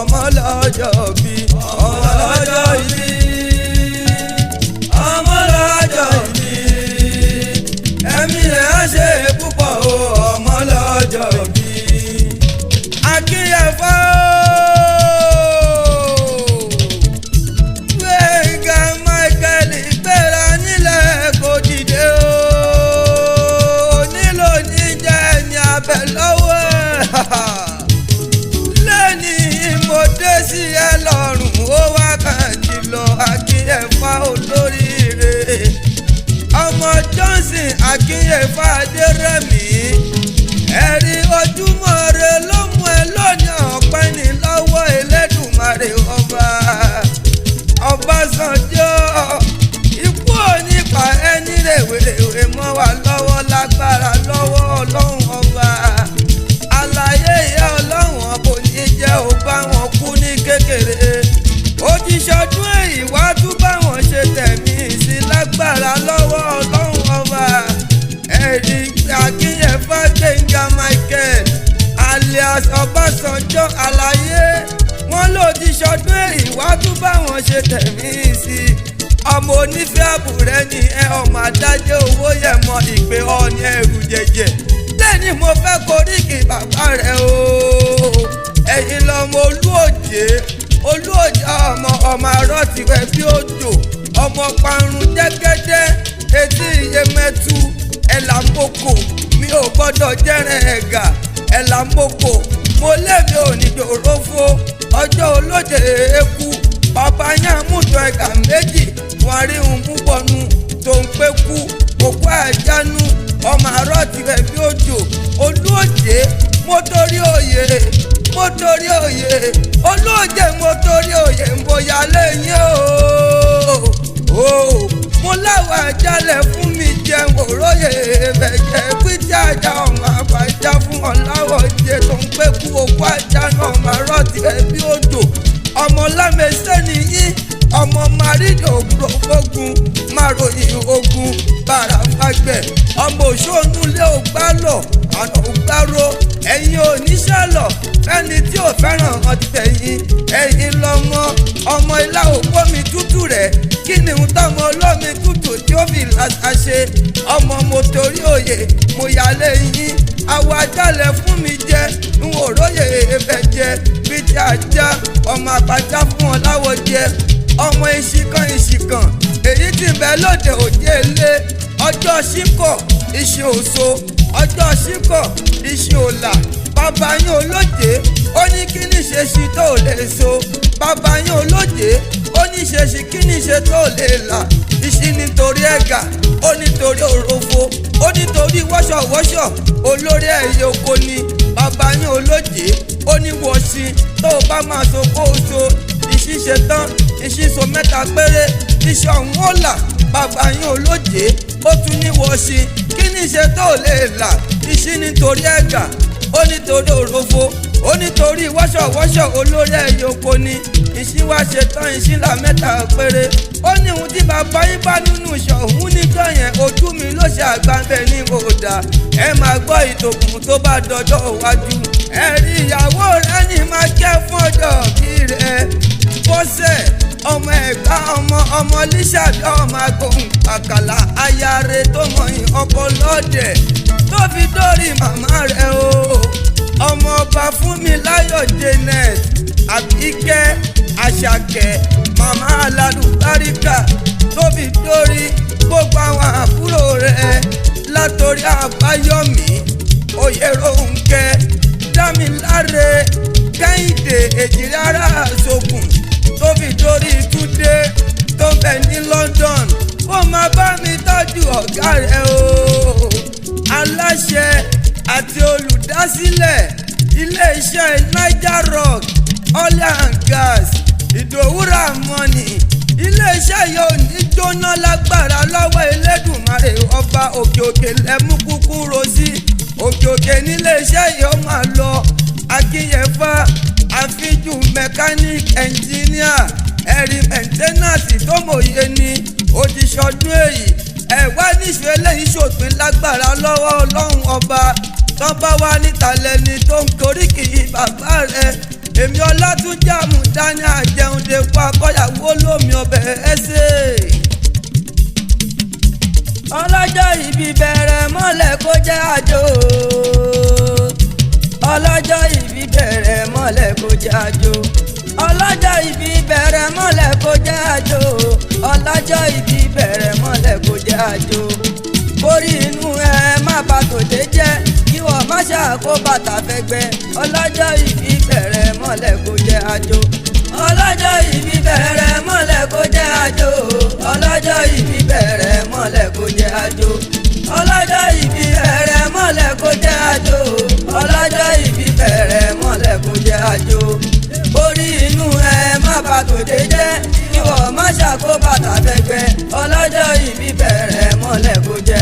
ọmọ lọ́jọ́ bí ọmọ lọ́jọ́ ìbí ọmọ lọ́jọ́ ìbí ẹ̀mí rẹ̀ á ṣe púpọ̀ o ọmọ lọ́jọ́ bí. Akinyefa Gbenga Michael gbéra nílẹ̀ kò dìde o nílò níjẹ́ ẹni abẹ lọ́wọ́ lẹ́ni mo dé sí ẹ lọ́rùn ó wákàtí lọ Akinyefa olóríire ọmọ Johnson Akinyefa Adérẹ̀mí ẹ̀rí ojúmọ́ rẹ ló mú ẹ lónìí ọ̀pẹ́ ní lọ́wọ́ Elédùmarè ọba Ọbásanjọ́ ikú onípa ẹni rèwerèwe mọ́ wa lọ́wọ́ lágbára lọ́wọ́ Ọlọ́run ọba àlàyé ìyá Ọlọ́run kò ní jẹ́ ò bá wọn kú ní kékeré ó ti ṣọdún èyí wá tún bá wọn ṣe tẹ̀mí sí lágbára lọ́wọ́ Ọlọ́run ọba ẹ̀rí Akinyefa Gbenga Michael alias Obasanjo àlàyé wọn ló ti ṣọdún èyí wá tún bá wọn ṣe tẹ̀mí sí ọmọ onífẹ́ àbúrẹ́ ni ẹ ọmọ adájọ́ owó yẹ mọ ìpè ọ̀ní ẹrù jẹjẹ lẹ́ni mo fẹ́ koríki bàbá rẹ̀ o ẹ̀yin lọ́mọ olúòjé ọmọ arọ́ tirẹ̀ bí òjò ọmọ parun jẹ́gẹ́dẹ́ etí iyemẹ́tu ẹ̀làmọ́kò mi ò gbọ́dọ̀ jẹ́rẹ̀ ẹ̀gà ẹ̀làmọ́kò mo lébi onídòrófó ọjọ́ olóde eku bàbá yẹn mútọ ẹ̀gà méjì wọn rí un púpọ̀nù tó ń pé kú òkú àjánú ọmọ àárọ̀ tirẹ̀ bí òjò olóòjé mo torí òye olóòjé mo torí òye bóyá lẹ́yìn o mo láwọn àjálẹ̀ fún mi jẹun òróyè bẹ̀jẹ̀ píjà ajá ọmọ àbájá fún ọ̀làwọ̀ jẹ tó ń pé kú òkú ajá náà máa rọ́ọ̀tì ẹbí odò ọmọ lámẹsẹ́ nìyí ọmọ márìdì ògbógun máròyìn ogun bàràfàgbẹ̀ ọmọ òṣònúlé ògbálọ̀ àná ògbárò ẹ̀yin oníṣàlọ̀ fẹ́ni tí ò fẹ́ràn ọ̀tẹ̀yìn ẹ̀yin lọ́mọ ọmọ ilá ògbómi tútù rẹ̀ kí ni ń tọ́mọ olómi tútù tí ó fi làṣàṣe ọmọ mo torí òye mo yálé yín àwọ̀ ajálẹ̀ fún mi jẹ́ n ò róye ẹ̀fẹ̀ jẹ bíi ajá ọmọ àpàjá fún ọ láwọ̀ jẹ ọmọ ìṣìkan èyí tí ń bẹ lóde òjé ilé ọjọ́ ṣíkọ̀ iṣẹ́ òṣò ọjọ́ ṣíkọ̀ iṣẹ́ òlà bàbá yín olóje ó ní kí ní ṣe ṣí tó lè so bàbá yín olóje ó ní ṣe ṣí kí ní ṣe tó lè là ìṣí nítorí ẹ̀gà ó nítorí òròfo ó nítorí wọ́ṣọ̀wọ́ṣọ̀ olórí ẹ̀yẹ oko ni bàbá yín olóje ó ní wọ́ṣí tó bá máa so kó o so ìṣí ṣe tán ìṣí so mẹ́ta péré ìṣí ọ̀hún ó là bàbá yín olóje ó tún ní wọ́ṣí kí ní ṣe tó lè là ìṣí nítorí ẹ̀gà ó nítorí òròfo ó nítorí wọ́ṣọ̀wọ́ṣọ̀ olórí ẹ̀yẹ oko ni ìṣí wá ṣe tán ìṣí là mẹ́ta péré ó ní ohun tí bàbá yín bá nínú ìṣọ̀hún níjọ́ yẹn ojú mi ló ṣe àgbàǹbẹ̀ ní òòdà ẹ máa gbọ́ ìtòkùn tó bá dọjọ́ iwájú ẹ̀rí ìyàwó rẹ ní máa jẹ́ fún ọjọ́ bí rẹ bọ́sẹ̀ ọmọ ẹ̀gbá ọmọ lísàbí ọmọ agbóhùn àkàlà ayáre tó mọyìn ọkọ lọ́dẹ̀ tó fi dórí màmá rẹ o ọmọ ọba fún mi láyọ̀ janet àbíkẹ́ àṣàkẹ́ màmá alálùbáríkà tó fi dórí gbogbo àwọn àbúrò rẹ látòrí àbáyọ̀mí oyèròǹkẹ́ dámiláre kẹ́hìndé èjìlára àṣokùn tó fi dórí túndé tó bẹ̀ ní London ó máa bá mi tọ́jú ọ̀gá rẹ̀ o aláṣẹ àti olùdásílẹ̀ ilé-iṣẹ́ Niger Rock oil and gas ìdòwúrà mọ́nì iléeṣẹ́ yóò ní jóná lágbára lọ́wọ́ Elédùmarè ọba òkè lẹ́mú kúkúrò sí òkè níléeṣẹ́ yóò máa lọ Akinyefa àfijù mechanic engineer ẹ̀rí mẹ́ńtẹ́nàsì tó mòye ni òdìṣọdún èyí ẹ̀wá níṣu eléyìí ṣòpin lágbára lọ́wọ́ Ọlọ́run ọba tán bá wá níta lẹ́ni tó ń koríkì bàbá rẹ̀ èmi Ọlátúnjí Àmúdání Àjẹundeku akọ́yàwó lómi ọbẹ̀ ẹsẹ̀. ọlọ́jọ́ ìbí bẹ̀rẹ̀ mọ́lẹ̀ kó jẹ́ àjò. ọlọ́jọ́ ìbí bẹ̀rẹ̀ mọ́lẹ̀ kó jẹ́ àjò. ọlọ́jọ́ ìbí bẹ̀rẹ̀ mọ́lẹ̀ kó jẹ́ àjò. ọlọ́jọ́ ìbí bẹ̀rẹ̀ mọ́lẹ̀ kó jẹ́ àjò. borí inú ẹ má bà tòde jẹ́ kí wọ́n má ṣàkó bàtà fẹ́gbẹ́. ọlọ́jọ́ ìbí bẹ̀rẹ̀ mọ́lẹ̀ kó jẹ́ àjò. ọlọ́jọ́ ìbí bẹ̀rẹ̀ mọ́lẹ̀ kó jẹ́ àjò. ọlọ́jọ́ ìbí bẹ̀rẹ̀ mọ́lẹ̀ kó jẹ́ àjò. ọlọ́jọ́ ìbí bẹ̀rẹ̀ mọ́lẹ̀ kó jẹ́ àjò. ọlọ́jọ́ ìbí bẹ̀rẹ̀ mọ́lẹ̀ kó jẹ́ àjò. borí inú ẹ má bà tòde jẹ́ kí wọ́n má ṣàkó bàtà fẹ́gbẹ́. ọlọ́jọ́ ìbí bẹ̀rẹ̀ mọ́lẹ̀ kó jẹ́